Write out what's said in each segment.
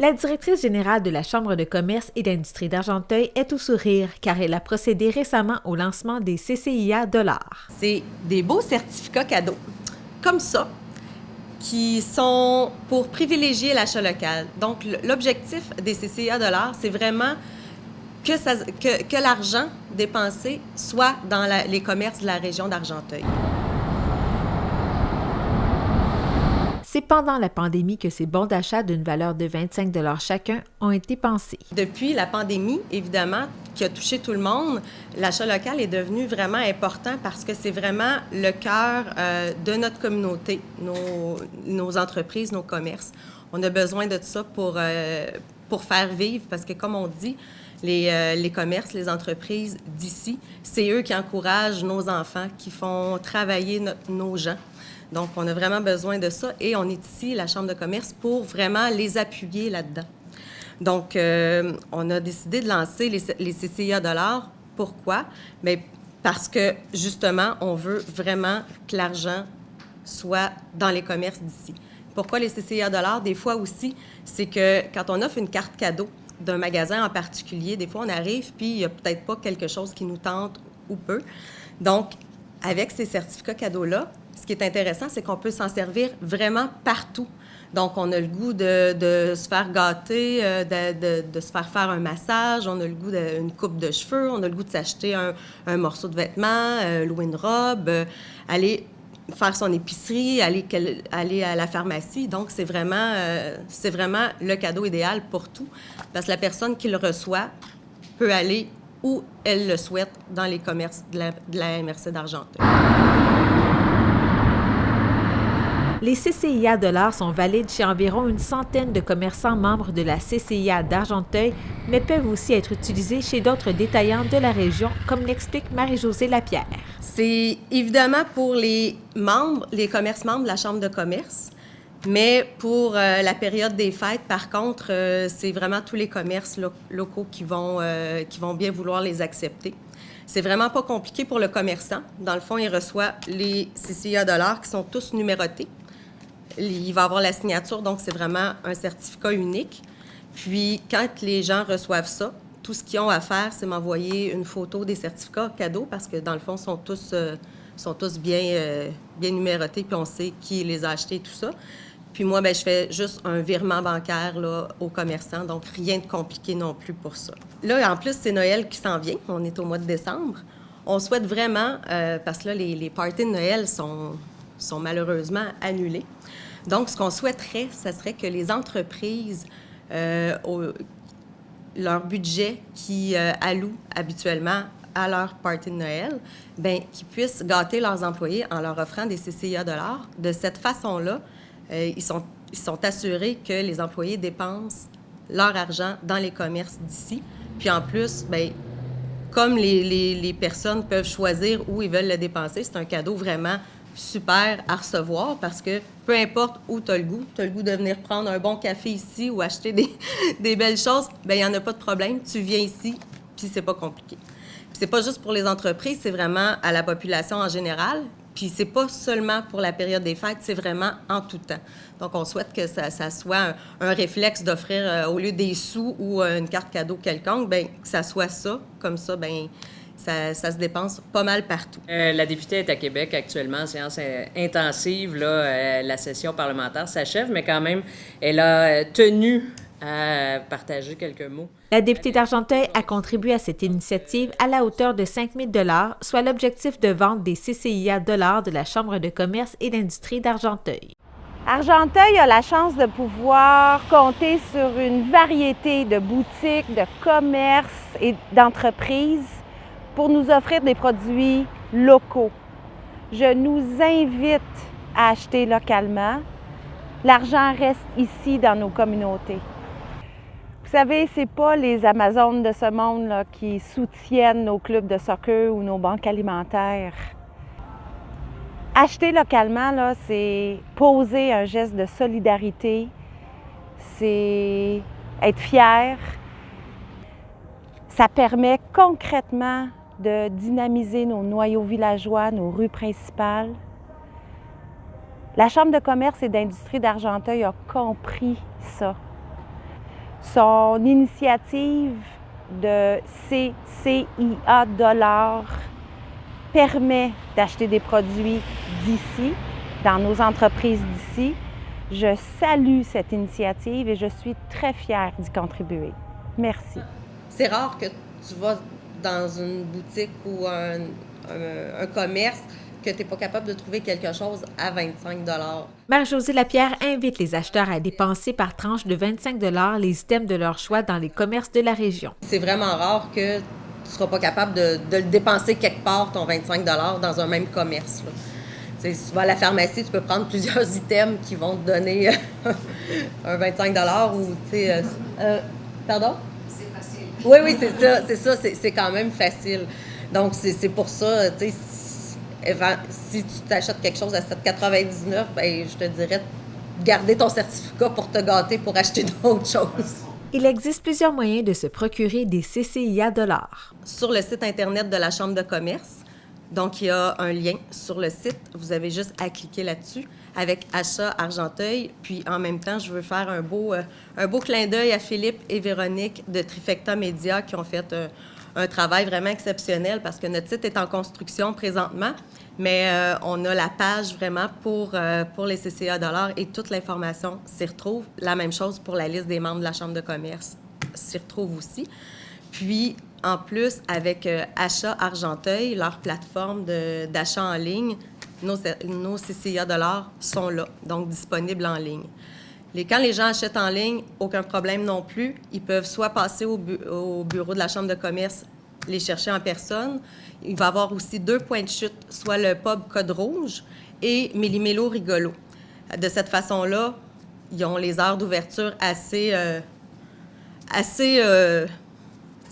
La directrice générale de la Chambre de commerce et d'industrie d'Argenteuil est tout sourire car elle a procédé récemment au lancement des CCIA $. C'est des beaux certificats cadeaux, comme ça, qui sont pour privilégier l'achat local. Donc, l'objectif des CCIA $, c'est vraiment que l'argent dépensé soit dans les commerces de la région d'Argenteuil. C'est pendant la pandémie que ces bons d'achat d'une valeur de 25 $ chacun ont été pensés. Depuis la pandémie, évidemment, qui a touché tout le monde, l'achat local est devenu vraiment important parce que c'est vraiment le cœur de notre communauté, nos entreprises, nos commerces. On a besoin de ça pour faire vivre parce que, comme on dit, les commerces, les entreprises d'ici, c'est eux qui encouragent nos enfants, qui font travailler nos gens. Donc, on a vraiment besoin de ça et on est ici, la Chambre de commerce, pour vraiment les appuyer là-dedans. Donc, on a décidé de lancer les CCIA $. Pourquoi? Bien, parce que, justement, on veut vraiment que l'argent soit dans les commerces d'ici. Pourquoi les CCIA $? Des fois aussi, c'est que quand on offre une carte cadeau d'un magasin en particulier, des fois, on arrive puis il n'y a peut-être pas quelque chose qui nous tente ou peu. Donc, avec ces certificats cadeaux-là, ce qui est intéressant, c'est qu'on peut s'en servir vraiment partout. Donc, on a le goût de se faire gâter, de se faire un massage, on a le goût d'une coupe de cheveux, on a le goût de s'acheter un morceau de vêtement, louer une robe, aller faire son épicerie, aller à la pharmacie. Donc, c'est vraiment le cadeau idéal pour tout, parce que la personne qui le reçoit peut aller où elle le souhaite dans les commerces de la MRC d'Argenteuil. Les CCIA $ sont valides chez environ une centaine de commerçants membres de la CCIA d'Argenteuil, mais peuvent aussi être utilisés chez d'autres détaillants de la région, comme l'explique Marie-Josée Lapierre. C'est évidemment pour les commerces membres de la Chambre de commerce, mais pour la période des fêtes, par contre, c'est vraiment tous les commerces locaux qui vont bien vouloir les accepter. C'est vraiment pas compliqué pour le commerçant. Dans le fond, il reçoit les CCIA $ qui sont tous numérotés. Il va avoir la signature, donc c'est vraiment un certificat unique. Puis, quand les gens reçoivent ça, tout ce qu'ils ont à faire, c'est m'envoyer une photo des certificats cadeaux parce que, dans le fond, sont tous bien numérotés, puis on sait qui les a achetés et tout ça. Puis moi, bien, je fais juste un virement bancaire là, aux commerçants, donc rien de compliqué non plus pour ça. Là, en plus, c'est Noël qui s'en vient. On est au mois de décembre. On souhaite vraiment, parce que là, les parties de Noël sont malheureusement annulées. Donc, ce qu'on souhaiterait, ce serait que les entreprises, leur budget qu'ils allouent habituellement à leur party de Noël, bien, qu'ils puissent gâter leurs employés en leur offrant des CCIA $. De cette façon-là, ils sont assurés que les employés dépensent leur argent dans les commerces d'ici. Puis en plus, bien, comme les personnes peuvent choisir où ils veulent le dépenser, c'est un cadeau vraiment super à recevoir parce que peu importe où tu as le goût de venir prendre un bon café ici ou acheter des belles choses, bien, il n'y en a pas de problème. Tu viens ici, puis c'est pas compliqué. Puis c'est pas juste pour les entreprises, c'est vraiment à la population en général. Puis c'est pas seulement pour la période des fêtes, c'est vraiment en tout temps. Donc, on souhaite que ça soit un réflexe d'offrir, au lieu des sous ou une carte cadeau quelconque, bien, que ça soit ça. Comme ça, bien, ça se dépense pas mal partout. La députée est à Québec actuellement en séance intensive. Là, la session parlementaire s'achève, mais quand même, elle a tenu à partager quelques mots. La députée d'Argenteuil a contribué à cette initiative à la hauteur de 5 000 $, soit l'objectif de vente des CCIA $ de la Chambre de commerce et d'industrie d'Argenteuil. Argenteuil a la chance de pouvoir compter sur une variété de boutiques, de commerces et d'entreprises pour nous offrir des produits locaux. Je nous invite à acheter localement. L'argent reste ici dans nos communautés. Vous savez, c'est pas les Amazones de ce monde là, qui soutiennent nos clubs de soccer ou nos banques alimentaires. Acheter localement, là, c'est poser un geste de solidarité, c'est être fier. Ça permet concrètement de dynamiser nos noyaux villageois, nos rues principales. La Chambre de commerce et d'industrie d'Argenteuil a compris ça. Son initiative de CCIA $ permet d'acheter des produits d'ici, dans nos entreprises d'ici. Je salue cette initiative et je suis très fière d'y contribuer. Merci. C'est rare que tu vas dans une boutique ou un commerce que tu n'es pas capable de trouver quelque chose à 25 $. Marie-Josée Lapierre invite les acheteurs à dépenser par tranche de 25 $ les items de leur choix dans les commerces de la région. C'est vraiment rare que tu ne seras pas capable de le dépenser quelque part, ton 25 $ dans un même commerce, là. Si tu vas à la pharmacie, tu peux prendre plusieurs items qui vont te donner un 25 $ ou, tu sais... pardon? C'est facile. Oui, c'est ça, c'est quand même facile. Donc, c'est pour ça, tu sais, si tu t'achètes quelque chose à 7,99, bien, je te dirais de garder ton certificat pour te gâter pour acheter d'autres choses. Il existe plusieurs moyens de se procurer des CCIA $. Sur le site Internet de la Chambre de commerce, donc il y a un lien sur le site. Vous avez juste à cliquer là-dessus avec Achat Argenteuil. Puis en même temps, je veux faire un beau clin d'œil à Philippe et Véronique de Trifecta Média qui ont fait un travail vraiment exceptionnel parce que notre site est en construction présentement, mais on a la page vraiment pour les CCA $ et toute l'information s'y retrouve. La même chose pour la liste des membres de la Chambre de commerce s'y retrouve aussi. Puis, en plus, avec Achat Argenteuil, leur plateforme d'achat en ligne, nos CCA $ sont là, donc disponibles en ligne. Quand les gens achètent en ligne, aucun problème non plus. Ils peuvent soit passer au bureau de la Chambre de commerce, les chercher en personne. Il va y avoir aussi 2 points de chute, soit le pub Code Rouge et Méli-Mélo Rigolo. De cette façon-là, ils ont les heures d'ouverture assez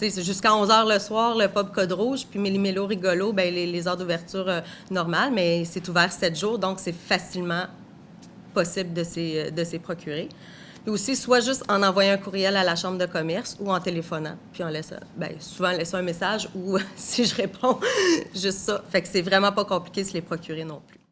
c'est jusqu'à 11 h le soir, le pub Code Rouge, puis Méli-Mélo Rigolo, bien, les heures d'ouverture normales, mais c'est ouvert 7 jours, donc c'est facilement possible de s'y procurer. Et aussi, soit juste en envoyant un courriel à la Chambre de commerce ou en téléphonant, puis souvent en laissant un message ou si je réponds, juste ça. Fait que c'est vraiment pas compliqué de se les procurer non plus.